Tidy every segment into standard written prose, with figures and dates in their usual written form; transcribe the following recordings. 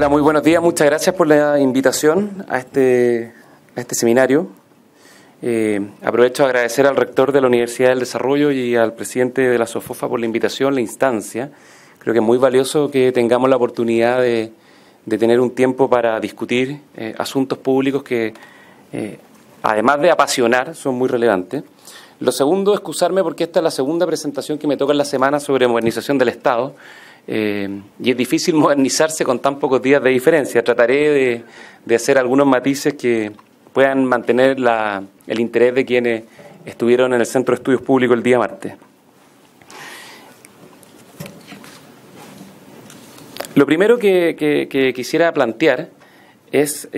Hola, muy buenos días. Muchas gracias por la invitación a este seminario. Aprovecho de agradecer al rector de la Universidad del Desarrollo y al presidente de la SOFOFA por la invitación, la instancia. Creo que es muy valioso que tengamos la oportunidad de tener un tiempo para discutir asuntos públicos que, además de apasionar, son muy relevantes. Lo segundo, excusarme porque esta es la segunda presentación que me toca en la semana sobre modernización del Estado. Y es difícil modernizarse con tan pocos días de diferencia. Trataré de hacer algunos matices que puedan mantener el interés de quienes estuvieron en el Centro de Estudios Públicos el día martes. Lo primero que quisiera plantear es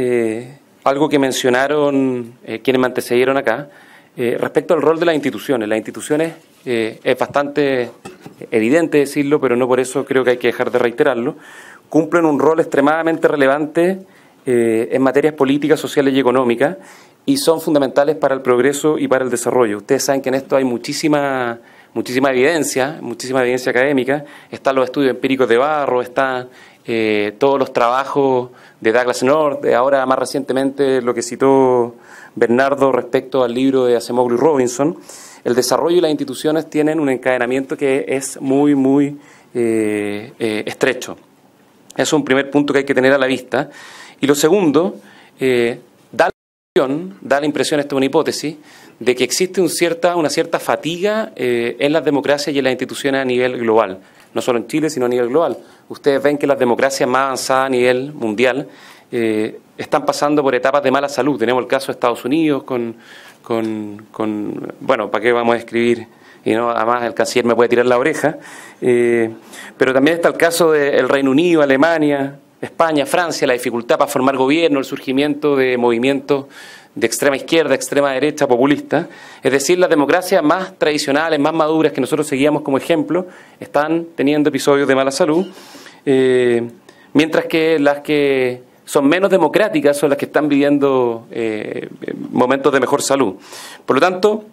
algo que mencionaron quienes me antecedieron acá, respecto al rol de las instituciones. Las instituciones, es bastante evidente decirlo, pero no por eso creo que hay que dejar de reiterarlo, cumplen un rol extremadamente relevante en materias políticas, sociales y económicas, y son fundamentales para el progreso y para el desarrollo. Ustedes saben que en esto hay muchísima evidencia académica. Están los estudios empíricos de Barro, están todos los trabajos de Douglas North, ahora más recientemente lo que citó Bernardo respecto al libro de Acemoglu y Robinson. El desarrollo y las instituciones tienen un encadenamiento que es muy estrecho. Eso es un primer punto que hay que tener a la vista. Y lo segundo, da la impresión, esta es una hipótesis, de que existe una cierta fatiga en las democracias y en las instituciones a nivel global. No solo en Chile, sino a nivel global. Ustedes ven que las democracias más avanzadas a nivel mundial están pasando por etapas de mala salud. Tenemos el caso de Estados Unidos bueno, ¿para qué vamos a escribir? Y no, además el canciller me puede tirar la oreja. Pero también está el caso del Reino Unido, Alemania, España, Francia, la dificultad para formar gobierno, el surgimiento de movimientos de extrema izquierda, extrema derecha, populista. Es decir, las democracias más tradicionales, más maduras, que nosotros seguíamos como ejemplo, están teniendo episodios de mala salud, mientras que las que son menos democráticas son las que están viviendo momentos de mejor salud. Por lo tanto,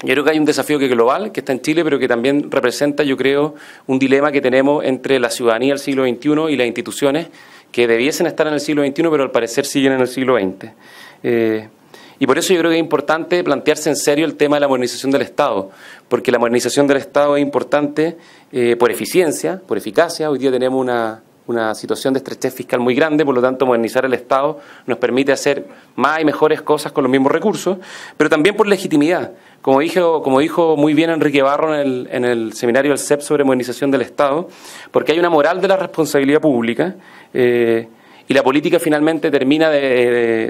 yo creo que hay un desafío que es global, que está en Chile, pero que también representa, yo creo, un dilema que tenemos entre la ciudadanía del siglo XXI y las instituciones que debiesen estar en el siglo XXI, pero al parecer siguen en el siglo XX. Y por eso yo creo que es importante plantearse en serio el tema de la modernización del Estado, porque la modernización del Estado es importante por eficiencia, por eficacia. Hoy día tenemos una situación de estrechez fiscal muy grande, por lo tanto modernizar el Estado nos permite hacer más y mejores cosas con los mismos recursos, pero también por legitimidad. Como dijo muy bien Enrique Barro en el seminario del CEP sobre modernización del Estado, porque hay una moral de la responsabilidad pública y la política finalmente termina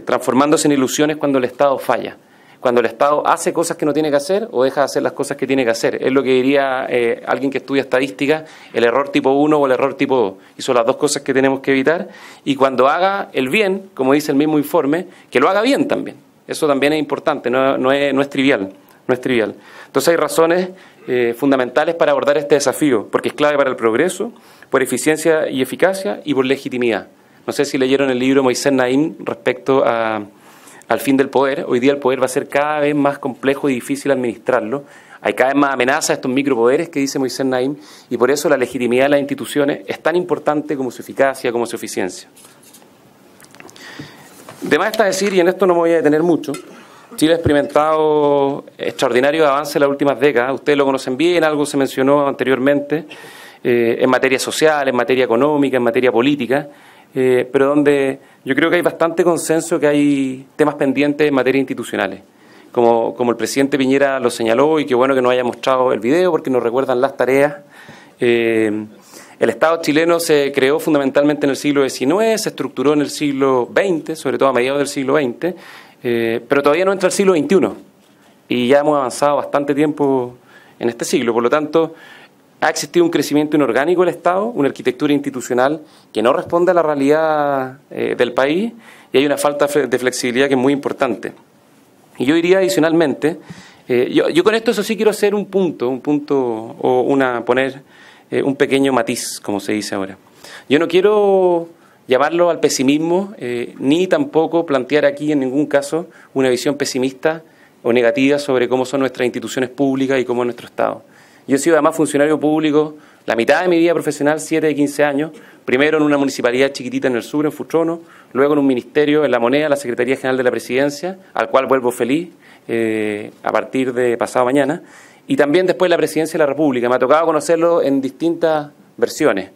transformándose en ilusiones cuando el Estado falla. Cuando el Estado hace cosas que no tiene que hacer o deja de hacer las cosas que tiene que hacer. Es lo que diría alguien que estudia estadística, el error tipo 1 o el error tipo 2. Y son las dos cosas que tenemos que evitar. Y cuando haga el bien, como dice el mismo informe, que lo haga bien también. Eso también es importante, no es trivial. No es trivial. Entonces hay razones fundamentales para abordar este desafío, porque es clave para el progreso, por eficiencia y eficacia y por legitimidad. No sé si leyeron el libro Moisés Naim respecto al fin del poder. Hoy día el poder va a ser cada vez más complejo y difícil administrarlo. Hay cada vez más amenazas a estos micropoderes que dice Moisés Naim, y por eso la legitimidad de las instituciones es tan importante como su eficacia, como su eficiencia. De más está decir, y en esto no me voy a detener mucho, Chile ha experimentado extraordinario avance en las últimas décadas. Ustedes lo conocen bien, algo se mencionó anteriormente, en materia social, en materia económica, en materia política, pero donde yo creo que hay bastante consenso que hay temas pendientes en materia institucionales. Como el presidente Piñera lo señaló, y qué bueno que nos haya mostrado el video porque nos recuerdan las tareas. El Estado chileno se creó fundamentalmente en el siglo XIX, se estructuró en el siglo XX, sobre todo a mediados del siglo XX, pero todavía no entra el siglo XXI y ya hemos avanzado bastante tiempo en este siglo. Por lo tanto, ha existido un crecimiento inorgánico del Estado, una arquitectura institucional que no responde a la realidad del país, y hay una falta de flexibilidad que es muy importante. Y yo diría adicionalmente, yo con esto eso sí quiero hacer poner un pequeño matiz, como se dice ahora. Yo no quiero llamarlo al pesimismo, ni tampoco plantear aquí en ningún caso una visión pesimista o negativa sobre cómo son nuestras instituciones públicas y cómo es nuestro Estado. Yo he sido además funcionario público La mitad de mi vida profesional, 7 de 15 años, primero en una municipalidad chiquitita en el sur, en Futrono, luego en un ministerio, en La Moneda, la Secretaría General de la Presidencia, al cual vuelvo feliz a partir de pasado mañana, y también después la Presidencia de la República. Me ha tocado conocerlo en distintas versiones.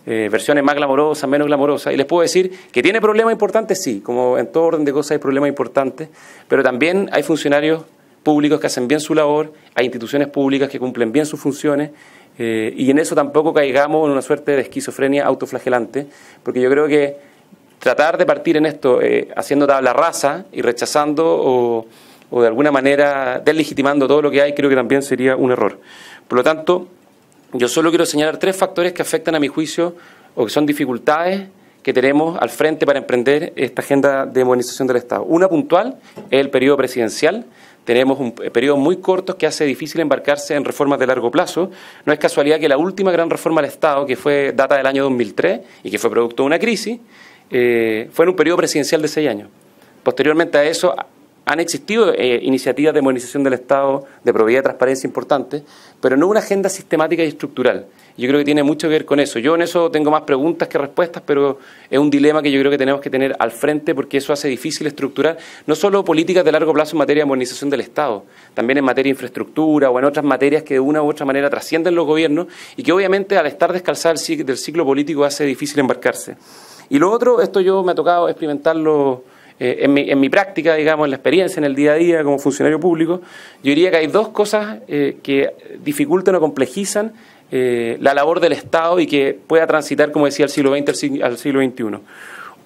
Versiones más glamorosas, menos glamorosas, y les puedo decir que tiene problemas importantes, sí, como en todo orden de cosas hay problemas importantes, pero también hay funcionarios públicos que hacen bien su labor, hay instituciones públicas que cumplen bien sus funciones, y en eso tampoco caigamos en una suerte de esquizofrenia autoflagelante, porque yo creo que tratar de partir en esto haciendo tabla rasa y rechazando o de alguna manera deslegitimando todo lo que hay, creo que también sería un error. Por lo tanto, yo solo quiero señalar 3 factores que afectan a mi juicio o que son dificultades que tenemos al frente para emprender esta agenda de modernización del Estado. Una puntual es el periodo presidencial. Tenemos un periodo muy corto que hace difícil embarcarse en reformas de largo plazo. No es casualidad que la última gran reforma del Estado, que fue data del año 2003 y que fue producto de una crisis, fue en un periodo presidencial de 6 años. Posteriormente a eso han existido iniciativas de modernización del Estado, de probidad y transparencia importantes, pero no una agenda sistemática y estructural. Yo creo que tiene mucho que ver con eso. Yo en eso tengo más preguntas que respuestas, pero es un dilema que yo creo que tenemos que tener al frente porque eso hace difícil estructurar no solo políticas de largo plazo en materia de modernización del Estado, también en materia de infraestructura o en otras materias que de una u otra manera trascienden los gobiernos y que obviamente al estar descalzadas del ciclo político hace difícil embarcarse. Y lo otro, esto yo me ha tocado experimentarlo en mi práctica, digamos, en la experiencia, en el día a día como funcionario público. Yo diría que hay 2 cosas que dificultan o complejizan la labor del Estado y que pueda transitar, como decía, al siglo XX al siglo XXI.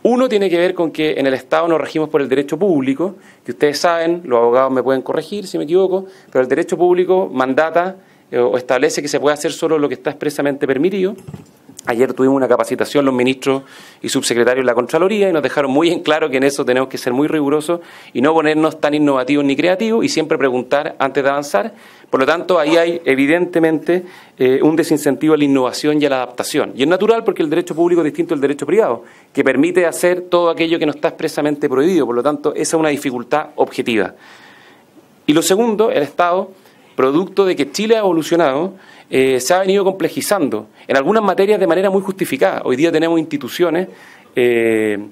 Uno tiene que ver con que en el Estado nos regimos por el derecho público, que ustedes saben, los abogados me pueden corregir si me equivoco, pero el derecho público mandata o establece que se puede hacer solo lo que está expresamente permitido. Ayer tuvimos una capacitación los ministros y subsecretarios de la Contraloría y nos dejaron muy en claro que en eso tenemos que ser muy rigurosos y no ponernos tan innovativos ni creativos y siempre preguntar antes de avanzar. Por lo tanto, ahí hay evidentemente un desincentivo a la innovación y a la adaptación. Y es natural porque el derecho público es distinto del derecho privado, que permite hacer todo aquello que no está expresamente prohibido. Por lo tanto, esa es una dificultad objetiva. Y lo segundo, el Estado, producto de que Chile ha evolucionado, se ha venido complejizando en algunas materias de manera muy justificada. Hoy día tenemos instituciones que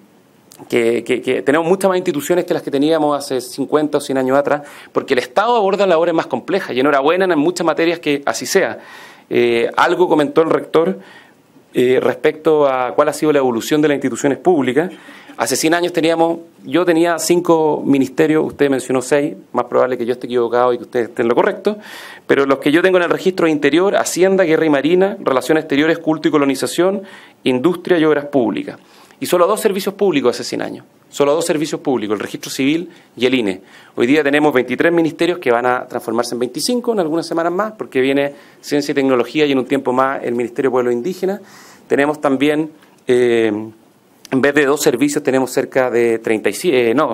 tenemos muchas más instituciones que las que teníamos hace 50 o 100 años atrás, porque el Estado aborda labores más complejas y enhorabuena en muchas materias que así sea. Algo comentó el rector respecto a cuál ha sido la evolución de las instituciones públicas. Hace 100 años yo tenía 5 ministerios, usted mencionó 6, más probable que yo esté equivocado y que usted esté en lo correcto, pero los que yo tengo en el registro de Interior, Hacienda, Guerra y Marina, Relaciones Exteriores, Culto y Colonización, Industria y Obras Públicas. Y solo 2 servicios públicos hace 100 años, solo 2 servicios públicos, el Registro Civil y el INE. Hoy día tenemos 23 ministerios que van a transformarse en 25 en algunas semanas más, porque viene Ciencia y Tecnología y en un tiempo más el Ministerio de Pueblos Indígenas. Tenemos también... en vez de 2 servicios tenemos cerca de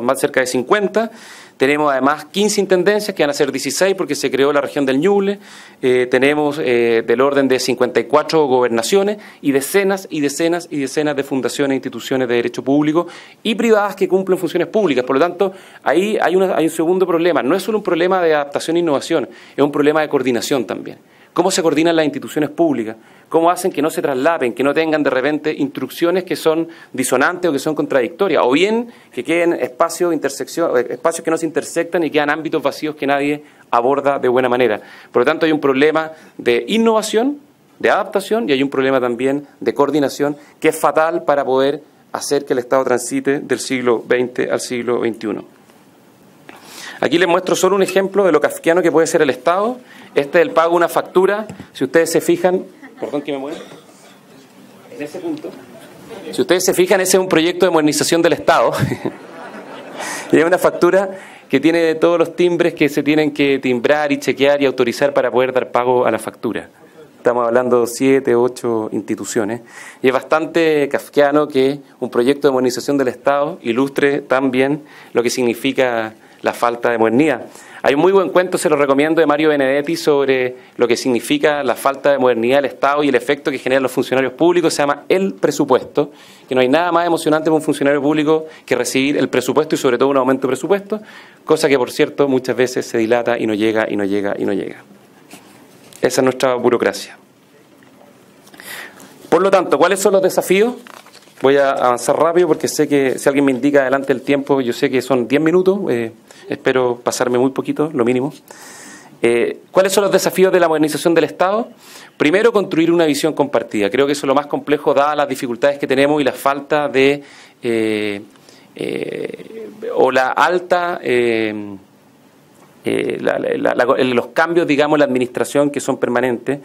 más cerca de 50. Tenemos además 15 intendencias que van a ser 16 porque se creó la región del Ñuble. Tenemos del orden de 54 gobernaciones y decenas y decenas y decenas de fundaciones e instituciones de derecho público y privadas que cumplen funciones públicas. Por lo tanto, ahí hay un segundo problema. No es solo un problema de adaptación e innovación, es un problema de coordinación también. ¿Cómo se coordinan las instituciones públicas? ¿Cómo hacen que no se traslapen, que no tengan de repente instrucciones que son disonantes o que son contradictorias? O bien que queden espacios que no se intersectan y quedan ámbitos vacíos que nadie aborda de buena manera. Por lo tanto, hay un problema de innovación, de adaptación y hay un problema también de coordinación que es fatal para poder hacer que el Estado transite del siglo XX al siglo XXI. Aquí les muestro solo un ejemplo de lo kafkiano que puede ser el Estado. Este es el pago de una factura. Si ustedes se fijan, perdón que me mueva, en ese punto, si ustedes se fijan, ese es un proyecto de modernización del Estado. Y es una factura que tiene todos los timbres que se tienen que timbrar y chequear y autorizar para poder dar pago a la factura. Estamos hablando de 7, 8 instituciones. Y es bastante kafkiano que un proyecto de modernización del Estado ilustre tan bien lo que significa la falta de modernidad. Hay un muy buen cuento, se lo recomiendo, de Mario Benedetti sobre lo que significa la falta de modernidad del Estado y el efecto que generan los funcionarios públicos. Se llama El Presupuesto, que no hay nada más emocionante para un funcionario público que recibir el presupuesto y sobre todo un aumento de presupuesto, cosa que, por cierto, muchas veces se dilata y no llega, y no llega, y no llega. Esa es nuestra burocracia. Por lo tanto, ¿cuáles son los desafíos? Voy a avanzar rápido porque sé que si alguien me indica adelante el tiempo, yo sé que son 10 minutos, espero pasarme muy poquito, lo mínimo. ¿Cuáles son los desafíos de la modernización del Estado? Primero, construir una visión compartida. Creo que eso es lo más complejo, dadas las dificultades que tenemos y la falta de, o la alta, los cambios, digamos, en la administración que son permanentes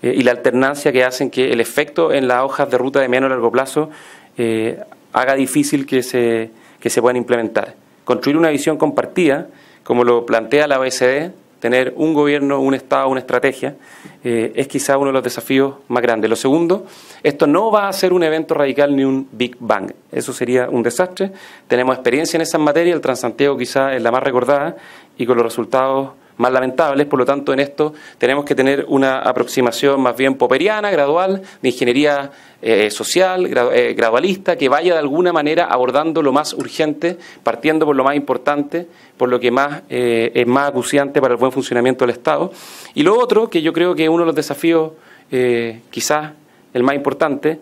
y la alternancia que hacen que el efecto en las hojas de ruta de mediano a largo plazo haga difícil que se puedan implementar. Construir una visión compartida, como lo plantea la OECD, tener un gobierno, un Estado, una estrategia, es quizá uno de los desafíos más grandes. Lo segundo, esto no va a ser un evento radical ni un Big Bang. Eso sería un desastre. Tenemos experiencia en esas materias, el Transantiago quizá es la más recordada y con los resultados más lamentables. Por lo tanto, en esto tenemos que tener una aproximación más bien popperiana, gradual, de ingeniería social, gradualista, que vaya de alguna manera abordando lo más urgente, partiendo por lo más importante, por lo que más es más acuciante para el buen funcionamiento del Estado. Y lo otro, que yo creo que es uno de los desafíos quizás el más importante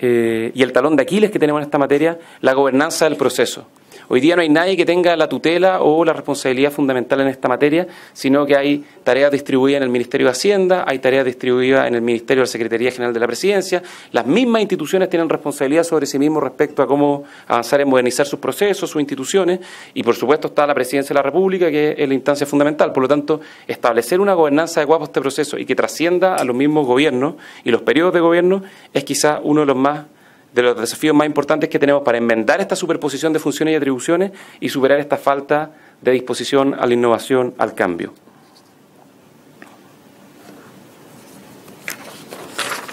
y el talón de Aquiles que tenemos en esta materia, la gobernanza del proceso. Hoy día no hay nadie que tenga la tutela o la responsabilidad fundamental en esta materia, sino que hay tareas distribuidas en el Ministerio de Hacienda, hay tareas distribuidas en el Ministerio de la Secretaría General de la Presidencia. Las mismas instituciones tienen responsabilidad sobre sí mismos respecto a cómo avanzar en modernizar sus procesos, sus instituciones, y por supuesto está la Presidencia de la República, que es la instancia fundamental. Por lo tanto, establecer una gobernanza adecuada para este proceso y que trascienda a los mismos gobiernos y los periodos de gobierno es quizá uno de los desafíos más importantes que tenemos para enmendar esta superposición de funciones y atribuciones y superar esta falta de disposición a la innovación, al cambio.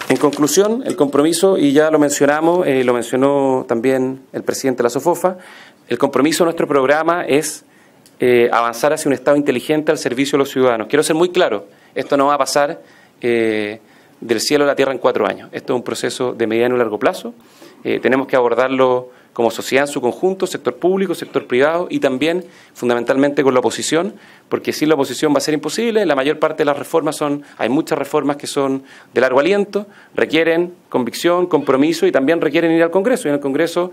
En conclusión, el compromiso, y ya lo mencionamos, lo mencionó también el presidente de la SOFOFA, el compromiso de nuestro programa es avanzar hacia un Estado inteligente al servicio de los ciudadanos. Quiero ser muy claro, esto no va a pasar del cielo a la tierra en 4 años. Esto es un proceso de mediano y largo plazo. Tenemos que abordarlo como sociedad en su conjunto, sector público, sector privado y también fundamentalmente con la oposición, porque sin la oposición va a ser imposible. La mayor parte de las reformas hay muchas reformas que son de largo aliento, requieren convicción, compromiso y también requieren ir al Congreso. Y en el Congreso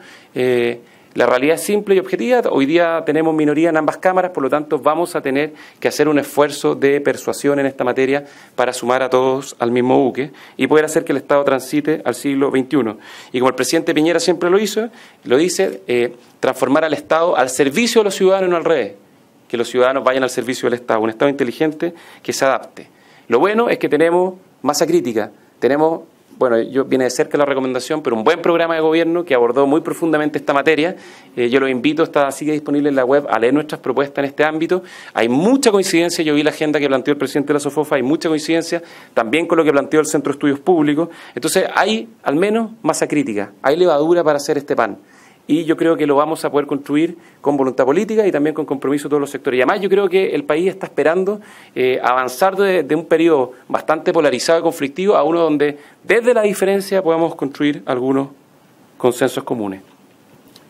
la realidad es simple y objetiva. Hoy día tenemos minoría en ambas cámaras, por lo tanto vamos a tener que hacer un esfuerzo de persuasión en esta materia para sumar a todos al mismo buque y poder hacer que el Estado transite al siglo XXI. Y como el presidente Piñera siempre lo dice, transformar al Estado al servicio de los ciudadanos y no al revés, que los ciudadanos vayan al servicio del Estado, un Estado inteligente que se adapte. Lo bueno es que tenemos masa crítica, tenemos... Bueno, viene de cerca la recomendación, pero un buen programa de gobierno que abordó muy profundamente esta materia. Yo los invito, sigue disponible en la web, a leer nuestras propuestas en este ámbito. Hay mucha coincidencia, yo vi la agenda que planteó el presidente de la SOFOFA, hay mucha coincidencia también con lo que planteó el Centro de Estudios Públicos. Entonces hay al menos masa crítica, hay levadura para hacer este pan. Y yo creo que lo vamos a poder construir con voluntad política y también con compromiso de todos los sectores. Y además yo creo que el país está esperando avanzar de un periodo bastante polarizado y conflictivo a uno donde desde la diferencia podamos construir algunos consensos comunes.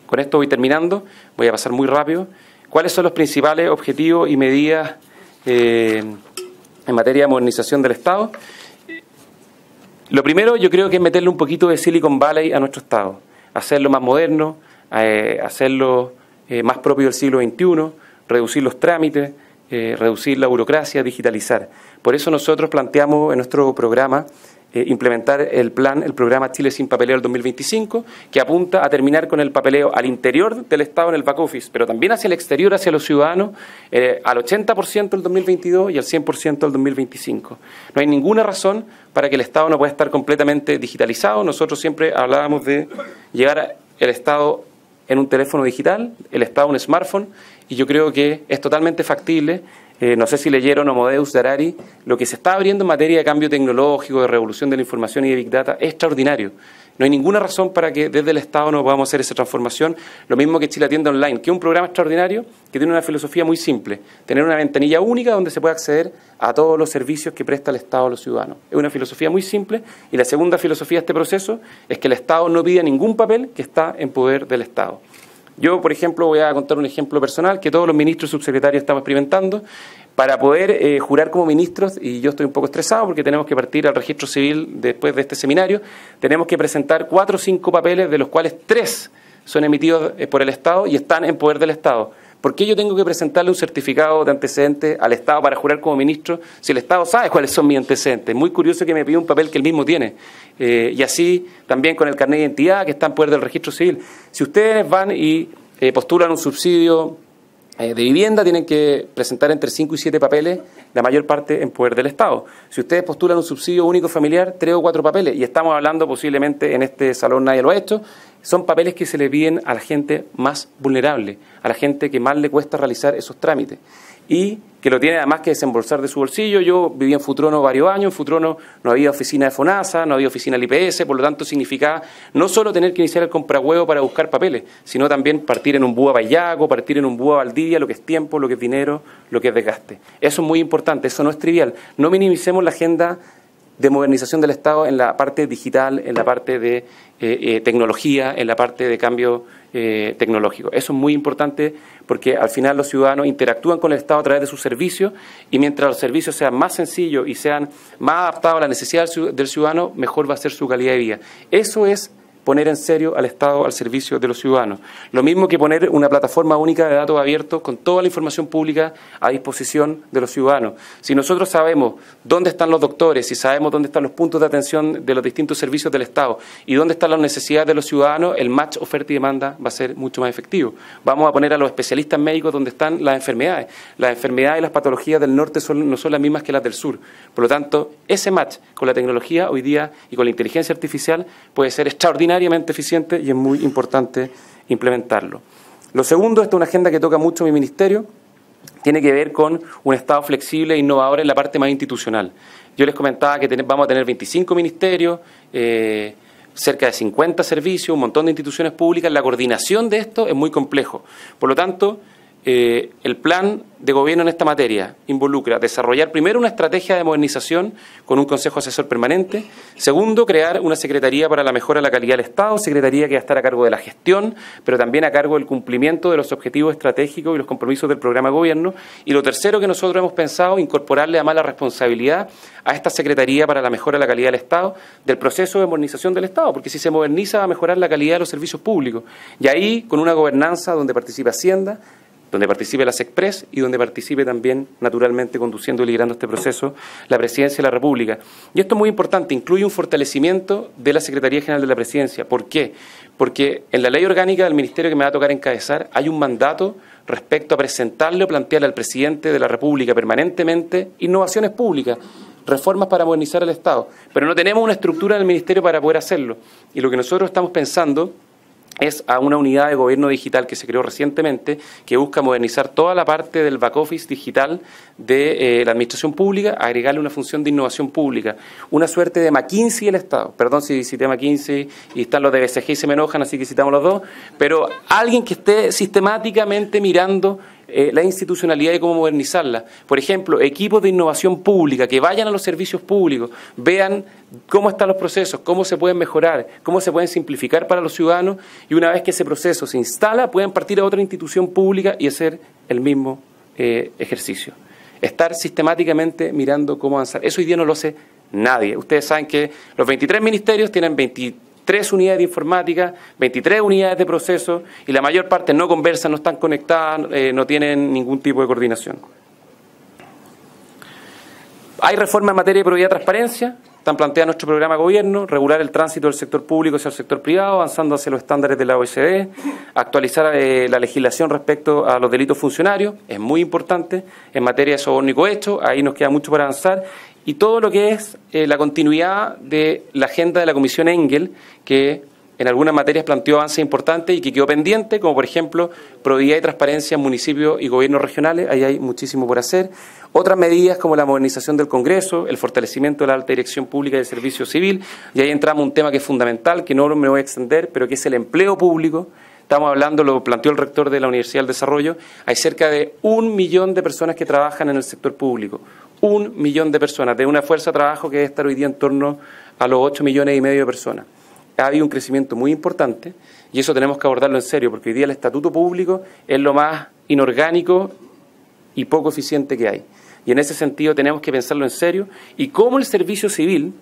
Con esto voy terminando, voy a pasar muy rápido. ¿Cuáles son los principales objetivos y medidas en materia de modernización del Estado? Lo primero yo creo que es meterle un poquito de Silicon Valley a nuestro Estado, hacerlo más moderno, hacerlo más propio del siglo XXI, reducir los trámites, reducir la burocracia, digitalizar. Por eso nosotros planteamos en nuestro programa implementar el programa Chile sin papeleo del 2025, que apunta a terminar con el papeleo al interior del Estado en el back office, pero también hacia el exterior, hacia los ciudadanos, al 80% del 2022 y al 100% del 2025. No hay ninguna razón para que el Estado no pueda estar completamente digitalizado. Nosotros siempre hablábamos de llegar el Estado en un teléfono digital, el Estado en un smartphone, y yo creo que es totalmente factible. No sé si leyeron Homodeus de Harari, lo que se está abriendo en materia de cambio tecnológico, de revolución de la información y de Big Data es extraordinario. No hay ninguna razón para que desde el Estado no podamos hacer esa transformación. Lo mismo que Chile Atiende Online, que es un programa extraordinario que tiene una filosofía muy simple, tener una ventanilla única donde se pueda acceder a todos los servicios que presta el Estado a los ciudadanos. Es una filosofía muy simple y la segunda filosofía de este proceso es que el Estado no pida ningún papel que está en poder del Estado. Yo, por ejemplo, voy a contar un ejemplo personal que todos los ministros y subsecretarios estamos experimentando. Para poder jurar como ministros, y yo estoy un poco estresado porque tenemos que partir al registro civil después de este seminario, tenemos que presentar 4 o 5 papeles, de los cuales 3 son emitidos por el Estado y están en poder del Estado. ¿Por qué yo tengo que presentarle un certificado de antecedentes al Estado para jurar como ministro si el Estado sabe cuáles son mis antecedentes? Es muy curioso que me pida un papel que él mismo tiene. Y así también con el carnet de identidad que está en poder del registro civil. Si ustedes van y postulan un subsidio de vivienda, tienen que presentar entre 5 y 7 papeles, la mayor parte en poder del Estado. Si ustedes postulan un subsidio único familiar, 3 o 4 papeles, y estamos hablando posiblemente en este salón nadie lo ha hecho, son papeles que se le piden a la gente más vulnerable, a la gente que más le cuesta realizar esos trámites y que lo tiene además que desembolsar de su bolsillo. Yo viví en Futrono varios años, en Futrono no había oficina de FONASA, no había oficina del IPS, por lo tanto significaba no solo tener que iniciar el comprahuevo para buscar papeles, sino también partir en un búa Payaco, partir en un búa Valdivia, lo que es tiempo, lo que es dinero, lo que es desgaste. Eso es muy importante, eso no es trivial. No minimicemos la agenda de modernización del Estado en la parte digital, en la parte de tecnología, en la parte de cambio tecnológico. Eso es muy importante porque al final los ciudadanos interactúan con el Estado a través de sus servicios y mientras los servicios sean más sencillos y sean más adaptados a la necesidad del ciudadano, mejor va a ser su calidad de vida. Eso es poner en serio al Estado al servicio de los ciudadanos. Lo mismo que poner una plataforma única de datos abiertos con toda la información pública a disposición de los ciudadanos. Si nosotros sabemos dónde están los doctores, si sabemos dónde están los puntos de atención de los distintos servicios del Estado y dónde están las necesidades de los ciudadanos, el match oferta y demanda va a ser mucho más efectivo. Vamos a poner a los especialistas médicos donde están las enfermedades. Las enfermedades y las patologías del norte no son las mismas que las del sur. Por lo tanto, ese match con la tecnología hoy día y con la inteligencia artificial puede ser extraordinario eficiente y es muy importante implementarlo. Lo segundo, esta es una agenda que toca mucho mi ministerio, tiene que ver con un Estado flexible e innovador en la parte más institucional. Yo les comentaba que vamos a tener 25 ministerios, cerca de 50 servicios, un montón de instituciones públicas. La coordinación de esto es muy complejo. Por lo tanto, el plan de gobierno en esta materia involucra desarrollar primero una estrategia de modernización con un Consejo Asesor Permanente. Segundo, crear una Secretaría para la Mejora de la Calidad del Estado, secretaría que va a estar a cargo de la gestión, pero también a cargo del cumplimiento de los objetivos estratégicos y los compromisos del programa de gobierno. Y lo tercero que nosotros hemos pensado, incorporarle además la responsabilidad a esta Secretaría para la Mejora de la Calidad del Estado del proceso de modernización del Estado, porque si se moderniza va a mejorar la calidad de los servicios públicos. Y ahí, con una gobernanza donde participe Hacienda, donde participe la SECPRES y donde participe también, naturalmente, conduciendo y liderando este proceso, la Presidencia de la República. Y esto es muy importante, incluye un fortalecimiento de la Secretaría General de la Presidencia. ¿Por qué? Porque en la ley orgánica del Ministerio que me va a tocar encabezar hay un mandato respecto a presentarle o plantearle al Presidente de la República permanentemente innovaciones públicas, reformas para modernizar el Estado. Pero no tenemos una estructura en el Ministerio para poder hacerlo. Y lo que nosotros estamos pensando es a una unidad de gobierno digital que se creó recientemente, que busca modernizar toda la parte del back office digital de la administración pública, agregarle una función de innovación pública, una suerte de McKinsey del Estado. Perdón si cité McKinsey y están los de BCG y se me enojan, así que citamos los dos, pero alguien que esté sistemáticamente mirando la institucionalidad y cómo modernizarla. Por ejemplo, equipos de innovación pública que vayan a los servicios públicos, vean cómo están los procesos, cómo se pueden mejorar, cómo se pueden simplificar para los ciudadanos y una vez que ese proceso se instala, puedan partir a otra institución pública y hacer el mismo ejercicio. Estar sistemáticamente mirando cómo avanzar. Eso hoy día no lo hace nadie. Ustedes saben que los 23 ministerios tienen 23 unidades de informática, 23 unidades de proceso y la mayor parte no conversan, no están conectadas, no tienen ningún tipo de coordinación. Hay reformas en materia de probidad y transparencia, están planteadas en nuestro programa de gobierno, regular el tránsito del sector público hacia el sector privado, avanzando hacia los estándares de la OECD, actualizar la legislación respecto a los delitos funcionarios, es muy importante, en materia de soborno y cohecho, ahí nos queda mucho para avanzar, y todo lo que es la continuidad de la agenda de la Comisión Engel, que en algunas materias planteó avances importantes y que quedó pendiente, como por ejemplo probidad y transparencia en municipios y gobiernos regionales, ahí hay muchísimo por hacer. Otras medidas como la modernización del Congreso, el fortalecimiento de la alta dirección pública y del servicio civil, y ahí entramos un tema que es fundamental, que no me voy a extender, pero que es el empleo público. Estamos hablando, lo planteó el rector de la Universidad del Desarrollo, hay cerca de 1 millón de personas que trabajan en el sector público. 1 millón de personas, de una fuerza de trabajo que debe estar hoy día en torno a los 8,5 millones de personas. Ha habido un crecimiento muy importante y eso tenemos que abordarlo en serio, porque hoy día el estatuto público es lo más inorgánico y poco eficiente que hay. y en ese sentido tenemos que pensarlo en serio, y cómo el servicio civil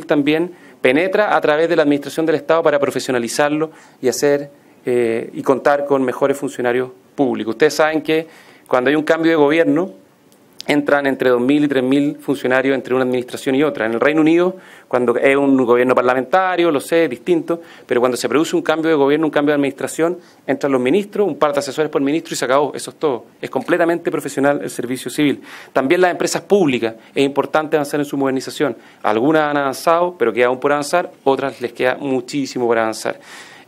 también penetra a través de la administración del Estado para profesionalizarlo y hacer y contar con mejores funcionarios públicos. Ustedes saben que cuando hay un cambio de gobierno, entran entre 2.000 y 3.000 funcionarios entre una administración y otra. En el Reino Unido, cuando es un gobierno parlamentario, lo sé, es distinto, pero cuando se produce un cambio de gobierno, un cambio de administración, entran los ministros, un par de asesores por ministro y se acabó. Eso es todo. Es completamente profesional el servicio civil. También las empresas públicas, es importante avanzar en su modernización. Algunas han avanzado, pero queda aún por avanzar, otras les queda muchísimo por avanzar.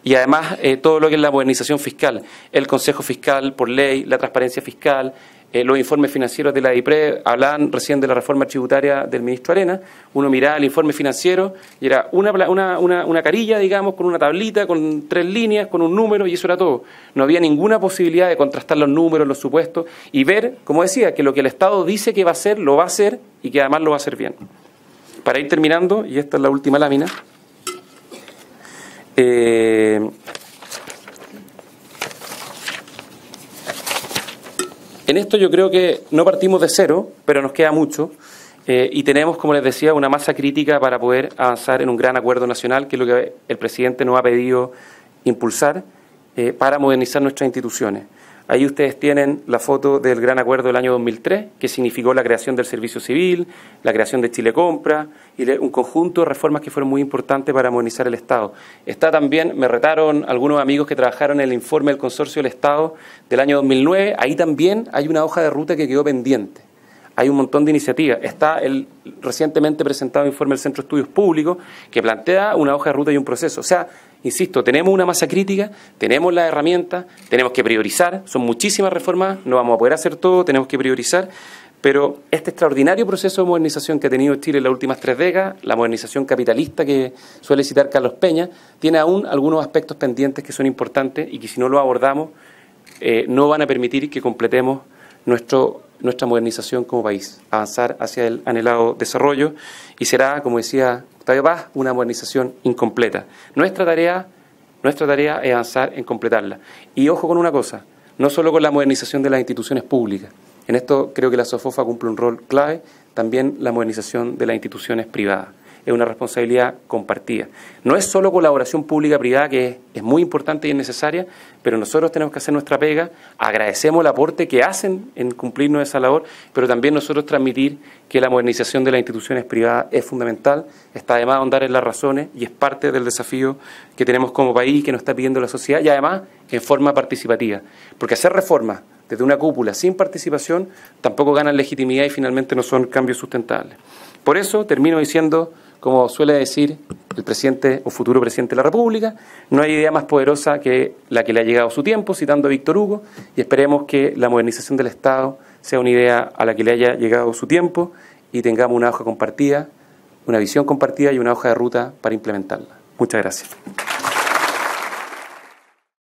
Y además, todo lo que es la modernización fiscal, el Consejo Fiscal por ley, la transparencia fiscal, los informes financieros de la DIPRE. Hablaban recién de la reforma tributaria del ministro Arenas. Uno miraba el informe financiero y era una carilla, digamos, con una tablita, con 3 líneas, con un número, y eso era todo. No había ninguna posibilidad de contrastar los números, los supuestos, y ver, como decía, que lo que el Estado dice que va a hacer, lo va a hacer, y que además lo va a hacer bien. Para ir terminando, y esta es la última lámina, en esto yo creo que no partimos de cero, pero nos queda mucho, y tenemos, como les decía, una masa crítica para poder avanzar en un gran acuerdo nacional, que es lo que el presidente nos ha pedido impulsar para modernizar nuestras instituciones. Ahí ustedes tienen la foto del gran acuerdo del año 2003, que significó la creación del servicio civil, la creación de Chile Compra y un conjunto de reformas que fueron muy importantes para modernizar el Estado. Está también, me retaron algunos amigos que trabajaron en el informe del Consorcio del Estado del año 2009, ahí también hay una hoja de ruta que quedó pendiente. Hay un montón de iniciativas. Está el recientemente presentado informe del Centro de Estudios Públicos que plantea una hoja de ruta y un proceso. O sea, insisto, tenemos una masa crítica, tenemos las herramientas, tenemos que priorizar, son muchísimas reformas, no vamos a poder hacer todo, tenemos que priorizar, pero este extraordinario proceso de modernización que ha tenido Chile en las últimas 3 décadas, la modernización capitalista que suele citar Carlos Peña, tiene aún algunos aspectos pendientes que son importantes y que si no lo abordamos no van a permitir que completemos nuestra modernización como país, avanzar hacia el anhelado desarrollo, y será, como decía Octavio Paz, una modernización incompleta. Nuestra tarea es avanzar en completarla. Y ojo con una cosa, no solo con la modernización de las instituciones públicas. En esto creo que la SOFOFA cumple un rol clave, también la modernización de las instituciones privadas. Es una responsabilidad compartida. No es solo colaboración pública-privada, que es muy importante y es necesaria, pero nosotros tenemos que hacer nuestra pega, agradecemos el aporte que hacen en cumplirnos esa labor, pero también nosotros transmitir que la modernización de las instituciones privadas es fundamental, está además ahondar en las razones y es parte del desafío que tenemos como país, que nos está pidiendo la sociedad, y además en forma participativa. Porque hacer reformas desde una cúpula sin participación tampoco ganan legitimidad y finalmente no son cambios sustentables. Por eso termino diciendo, como suele decir el presidente o futuro presidente de la República, no hay idea más poderosa que la que le ha llegado su tiempo, citando a Víctor Hugo, y esperemos que la modernización del Estado sea una idea a la que le haya llegado su tiempo y tengamos una hoja compartida, una visión compartida y una hoja de ruta para implementarla. Muchas gracias.